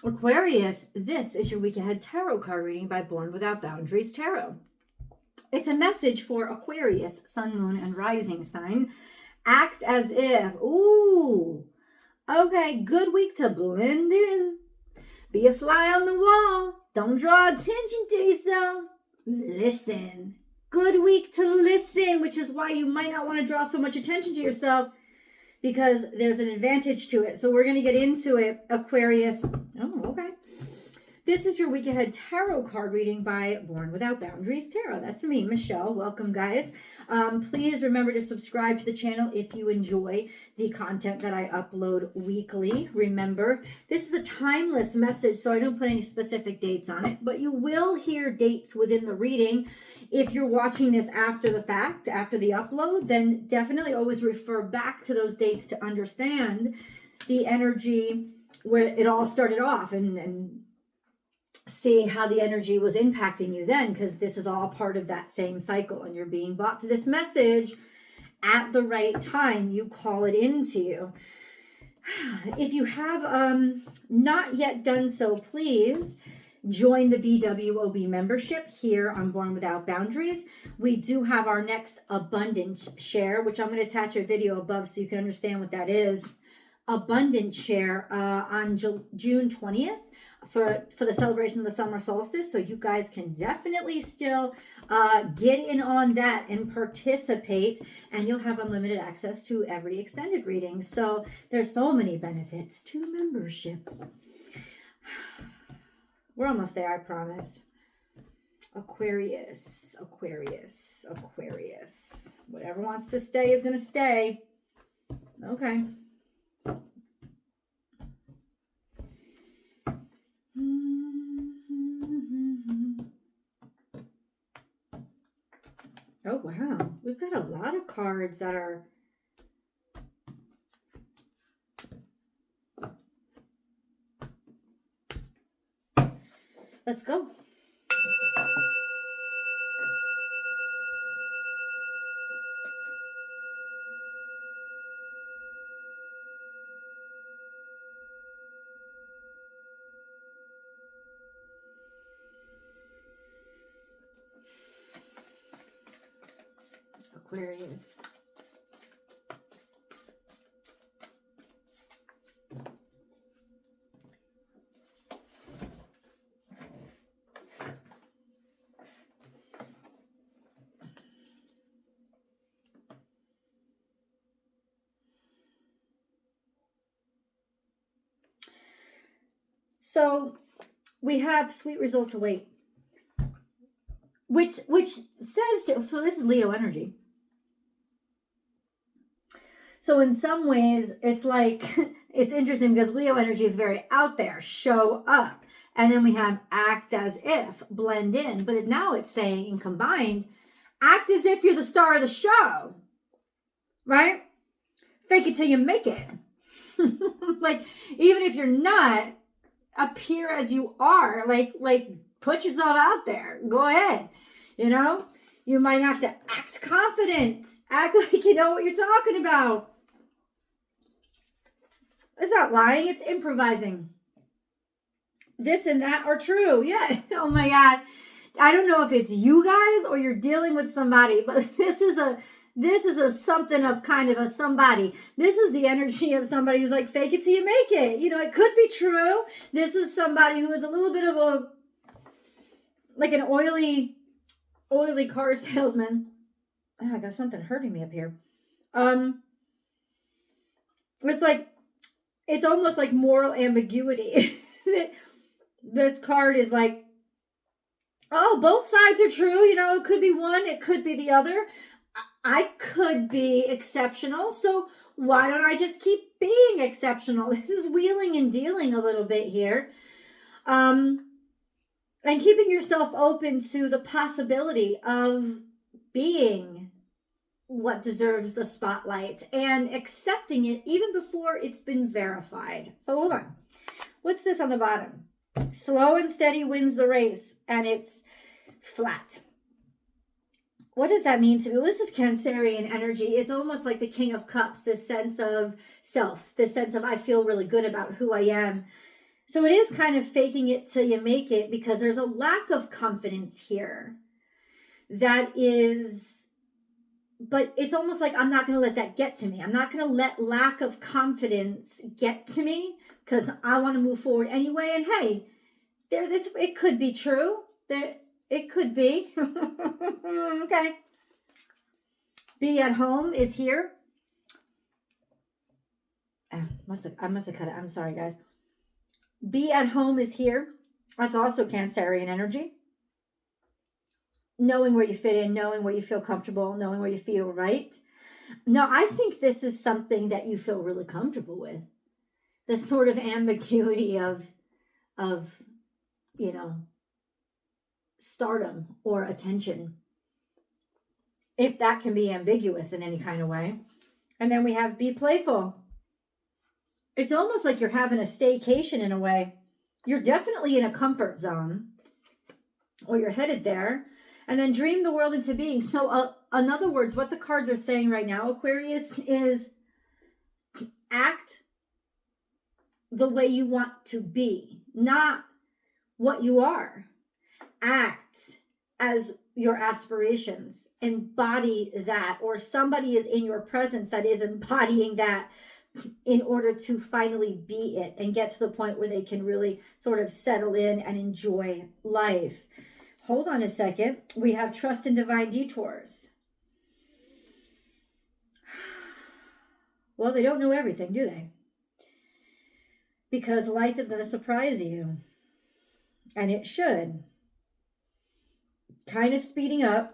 Aquarius, this is your week ahead tarot card reading by Born Without Boundaries Tarot. It's a message for Aquarius, sun, moon, and rising sign. Act as if, ooh, okay, good week to blend in. Be a fly on the wall. Don't draw attention to yourself. Listen. Good week to listen, which is why you might not want to draw so much attention to yourself, because there's an advantage to it. So we're going to get into it, Aquarius. Oh, okay. This is your week ahead tarot card reading by Born Without Boundaries Tarot. That's me, Michelle. Welcome, guys. Please remember to subscribe to the channel if you enjoy the content that I upload weekly. Remember, this is a timeless message, so I don't put any specific dates on it, but you will hear dates within the reading. If you're watching this after the fact, after the upload, then definitely always refer back to those dates to understand the energy where it all started off and seeing how the energy was impacting you then, because this is all part of that same cycle, and you're being brought to this message at the right time. You call it into you. If you have not yet done so, please join the BWOB membership here on Born Without Boundaries. We do have our next abundance share, which I'm going to attach a video above so you can understand what that is. Abundance share on June 20th for the celebration of the summer solstice. So you guys can definitely still get in on that and participate, and you'll have unlimited access to every extended reading. So there's so many benefits to membership. We're almost there, I promise. Aquarius, Aquarius, Aquarius. Whatever wants to stay is going to stay. Okay. Oh, wow. We've got a lot of cards that are... Let's go. Aquarius. So we have sweet results await, which says so this is Leo energy. So in some ways, it's like, it's interesting because Leo energy is very out there, show up. And then we have act as if, blend in. But now it's saying, in combined, act as if you're the star of the show, right? Fake it till you make it. Like, even if you're not, appear as you are. Like put yourself out there. Go ahead, you know? You might have to act confident. Act like you know what you're talking about. It's not lying, it's improvising. This and that are true. Yeah. Oh my God. I don't know if it's you guys or you're dealing with somebody, but this is a something of kind of a somebody. This is the energy of somebody who's like, fake it till you make it. You know, it could be true. This is somebody who is a little bit of like an oily car salesman. Oh, I got something hurting me up here. It's like, it's almost like moral ambiguity. This card is like, oh, both sides are true. You know, it could be one, it could be the other. I could be exceptional, so why don't I just keep being exceptional? This is wheeling and dealing a little bit here. And keeping yourself open to the possibility of being what deserves the spotlight and accepting it even before it's been verified. So hold on. What's this on the bottom? Slow and steady wins the race, and it's flat. What does that mean to me? Well, this is Cancerian energy. It's almost like the King of Cups, this sense of self, this sense of I feel really good about who I am. So it is kind of faking it till you make it, because there's a lack of confidence here that is, but it's almost like I'm not going to let that get to me. I'm not going to let lack of confidence get to me, because I want to move forward anyway. And hey, it could be true. It could be. Okay. Be at home is here. I must have cut it. I'm sorry, guys. Be at home is here. That's also Cancerian energy. Knowing where you fit in, knowing where you feel comfortable, knowing where you feel right. No, I think this is something that you feel really comfortable with. The sort of ambiguity of stardom or attention, if that can be ambiguous in any kind of way. And then we have be playful. It's almost like you're having a staycation in a way. You're definitely in a comfort zone, or you're headed there. And then dream the world into being. So in other words, what the cards are saying right now, Aquarius, is act the way you want to be, not what you are. Act as your aspirations. Embody that, or somebody is in your presence that is embodying that, in order to finally be it and get to the point where they can really sort of settle in and enjoy life. Hold on a second. We have trust in divine detours. Well, they don't know everything, do they? Because life is going to surprise you. And it should. Kind of speeding up.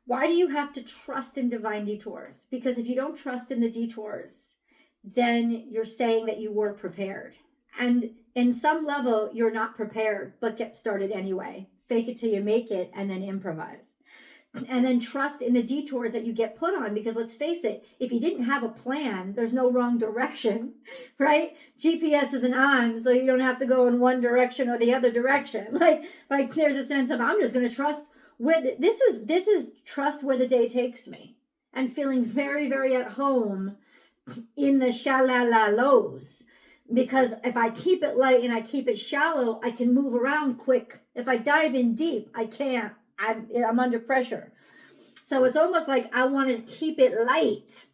Why do you have to trust in divine detours? Because if you don't trust in the detours, then you're saying that you were prepared. And in some level, you're not prepared, but get started anyway. Fake it till you make it, and then improvise. And then trust in the detours that you get put on, because let's face it, if you didn't have a plan, there's no wrong direction, right? GPS isn't on, so you don't have to go in one direction or the other direction. Like there's a sense of, I'm just going to trust this is trust where the day takes me, and feeling very, very at home in the shalalalos. Because if I keep it light and I keep it shallow, I can move around quick. If I dive in deep, I can't. I'm under pressure. So it's almost like I want to keep it light,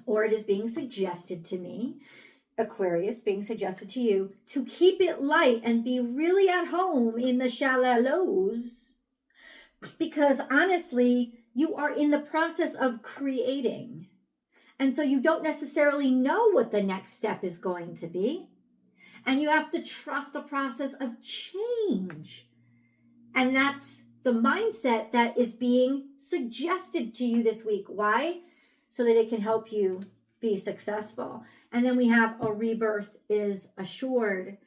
or it is being suggested to me, Aquarius, being suggested to you, to keep it light and be really at home in the shallows. Because honestly, you are in the process of creating. And so you don't necessarily know what the next step is going to be. And you have to trust the process of change. And that's the mindset that is being suggested to you this week. Why? So that it can help you be successful. And then we have a rebirth is assured.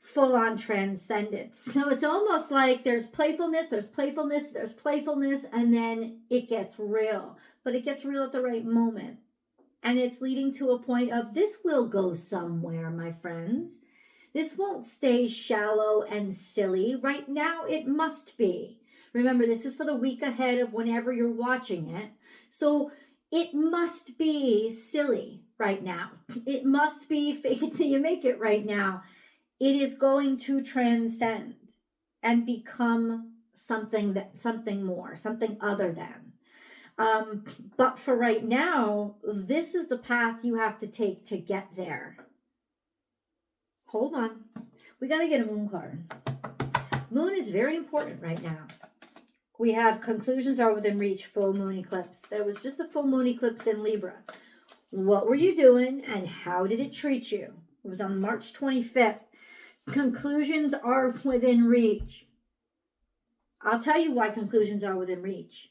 Full-on transcendence. So it's almost like there's playfulness, and then it gets real. But it gets real at the right moment. And it's leading to a point of, this will go somewhere, my friends. This won't stay shallow and silly. Right now, it must be. Remember, this is for the week ahead of whenever you're watching it. So it must be silly right now. It must be fake it till you make it right now. It is going to transcend and become something more, something other than. But for right now, this is the path you have to take to get there. Hold on. We got to get a moon card. Moon is very important right now. We have conclusions are within reach, full moon eclipse. There was just a full moon eclipse in Libra. What were you doing and how did it treat you? It was on March 25th. Conclusions are within reach. I'll tell you why conclusions are within reach.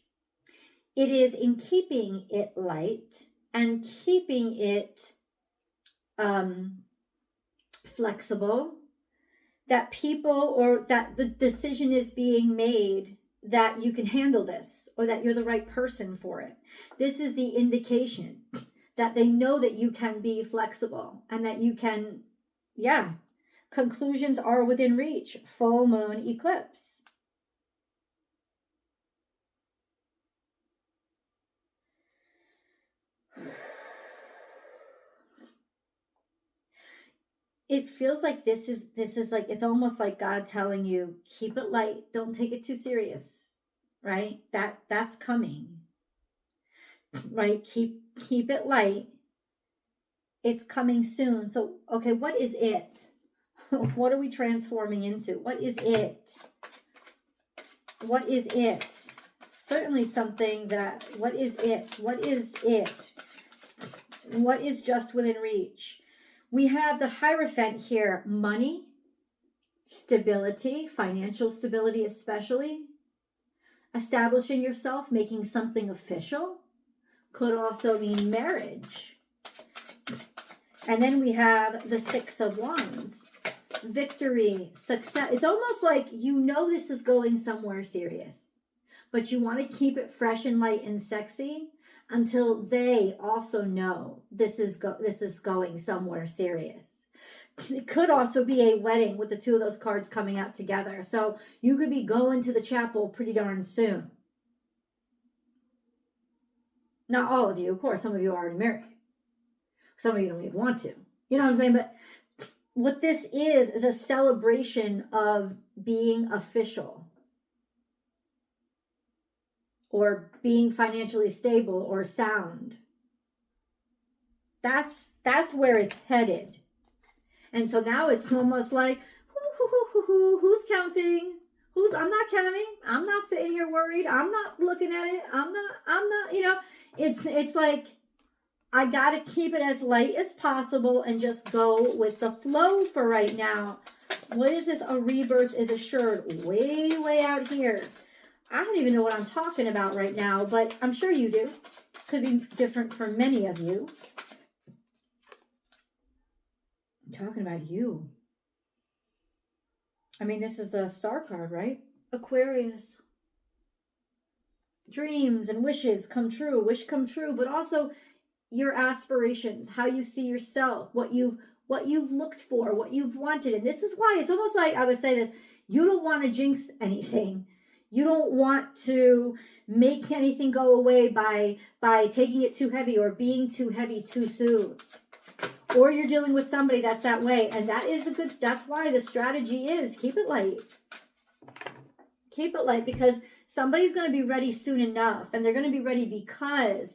It is in keeping it light and keeping it flexible, that people, or that the decision is being made that you can handle this, or that you're the right person for it. This is the indication that they know that you can be flexible and that you can, conclusions are within reach. Full moon eclipse. it feels like this is like, it's almost like God telling you, keep it light, don't take it too serious, right? That's coming, right? Keep it light. It's coming soon. So, okay, what is it? What are we transforming into? What is it? What is it? Certainly something that, what is it? What is it? What is just within reach? We have the Hierophant here, money, stability, financial stability especially, establishing yourself, making something official, could also mean marriage. And then we have the Six of Wands, victory, success. It's almost like you know this is going somewhere serious, but you want to keep it fresh and light and sexy until they also know this is going somewhere serious. It could also be a wedding with the two of those cards coming out together. So you could be going to the chapel pretty darn soon. Not all of you, of course. Some of you are already married. Some of you don't even want to. You know what I'm saying? But what this is a celebration of being official, or being financially stable or sound. That's where it's headed. And so now it's almost like, who's counting? I'm not counting. I'm not sitting here worried. I'm not looking at it. I'm not, it's like, I got to keep it as light as possible and just go with the flow for right now. What is this? A rebirth is assured way, way out here. I don't even know what I'm talking about right now, but I'm sure you do. Could be different for many of you. I'm talking about you. I mean, this is the star card, right? Aquarius. Dreams and wishes come true, but also your aspirations, how you see yourself, what you've looked for, what you've wanted. And this is why it's almost like, I would say this, you don't want to jinx anything. You don't want to make anything go away by taking it too heavy or being too heavy too soon. Or you're dealing with somebody that's that way. And that's why the strategy is keep it light. Keep it light, because somebody's going to be ready soon enough. And they're going to be ready because,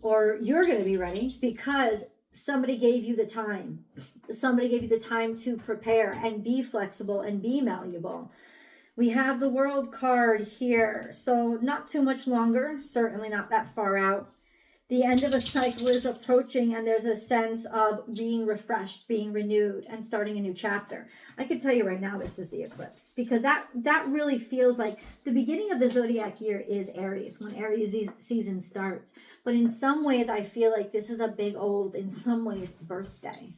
or you're going to be ready because somebody gave you the time. Somebody gave you the time to prepare and be flexible and be malleable. We have the World card here, so not too much longer, certainly not that far out. The end of a cycle is approaching, and there's a sense of being refreshed, being renewed, and starting a new chapter. I can tell you right now this is the eclipse, because that really feels like the beginning of the zodiac year is Aries, when Aries season starts. But in some ways, I feel like this is a big old, in some ways, birthday.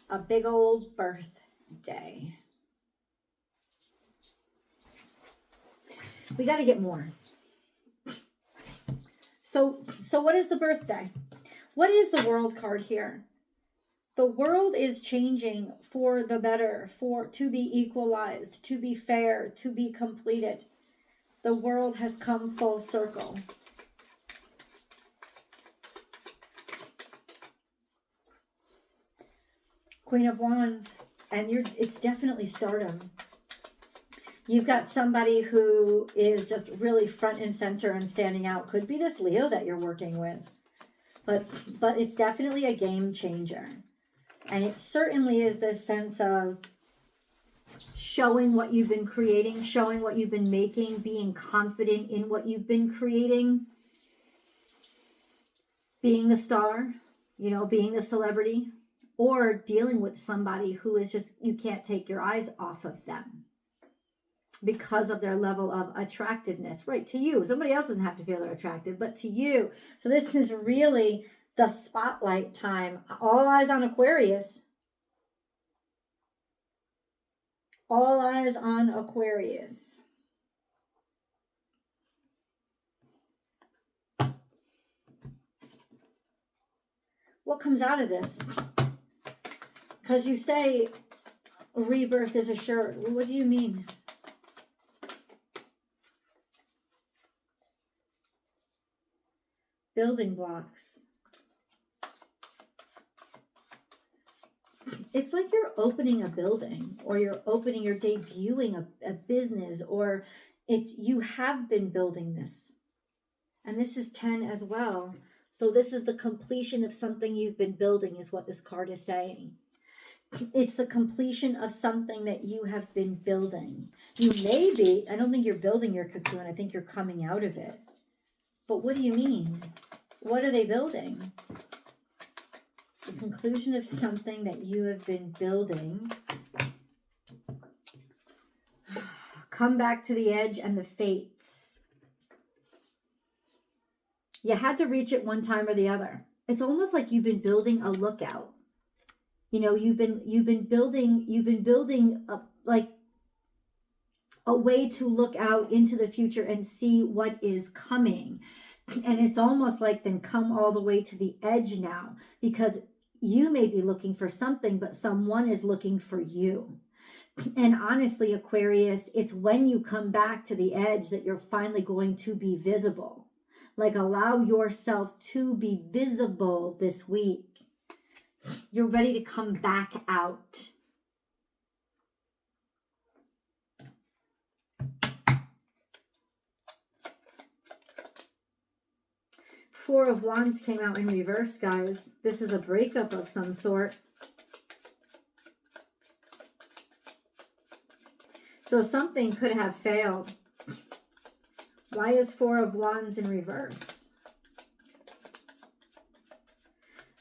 A big old birthday. We got to get more. So what is the birthday? What is the World card here? The world is changing for the better, to be equalized, to be fair, to be completed. The world has come full circle. Queen of Wands, and it's definitely stardom. You've got somebody who is just really front and center and standing out. Could be this Leo that you're working with. But it's definitely a game changer. And it certainly is this sense of showing what you've been creating, showing what you've been making, being confident in what you've been creating, being the star, being the celebrity, or dealing with somebody who is just, you can't take your eyes off of them because of their level of attractiveness, right? To you. Somebody else doesn't have to feel they're attractive, but to you. So this is really the spotlight time. All eyes on Aquarius. All eyes on Aquarius. What comes out of this? Because you say rebirth is assured. What do you mean? Building blocks. It's like you're opening a building, or you're debuting a business, or you have been building this. And this is 10 as well. So this is the completion of something you've been building, is what this card is saying. It's the completion of something that you have been building. You may be, I don't think you're building your cocoon. I think you're coming out of it. But what do you mean? What are they building? The conclusion of something that you have been building. Come back to the edge and the fates. You had to reach it one time or the other. It's almost like you've been building a lookout. You know, you've been building a way to look out into the future and see what is coming. And it's almost like, then come all the way to the edge now, because you may be looking for something, but someone is looking for you. And honestly, Aquarius, it's when you come back to the edge that you're finally going to be visible. Like, allow yourself to be visible this week. You're ready to come back out. Four of Wands came out in reverse, guys. This is a breakup of some sort. So something could have failed. Why is Four of Wands in reverse?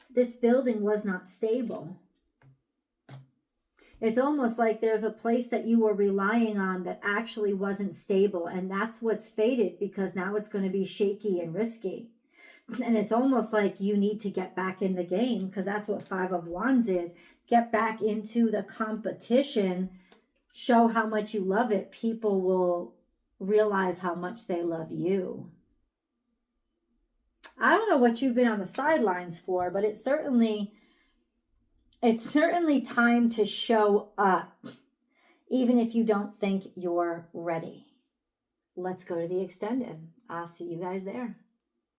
This building was not stable. It's almost like there's a place that you were relying on that actually wasn't stable. And that's what's faded, because now it's going to be shaky and risky. And it's almost like you need to get back in the game, because that's what Five of Wands is. Get back into the competition. Show how much you love it. People will realize how much they love you. I don't know what you've been on the sidelines for, but it's certainly time to show up, even if you don't think you're ready. Let's go to the extended. I'll see you guys there.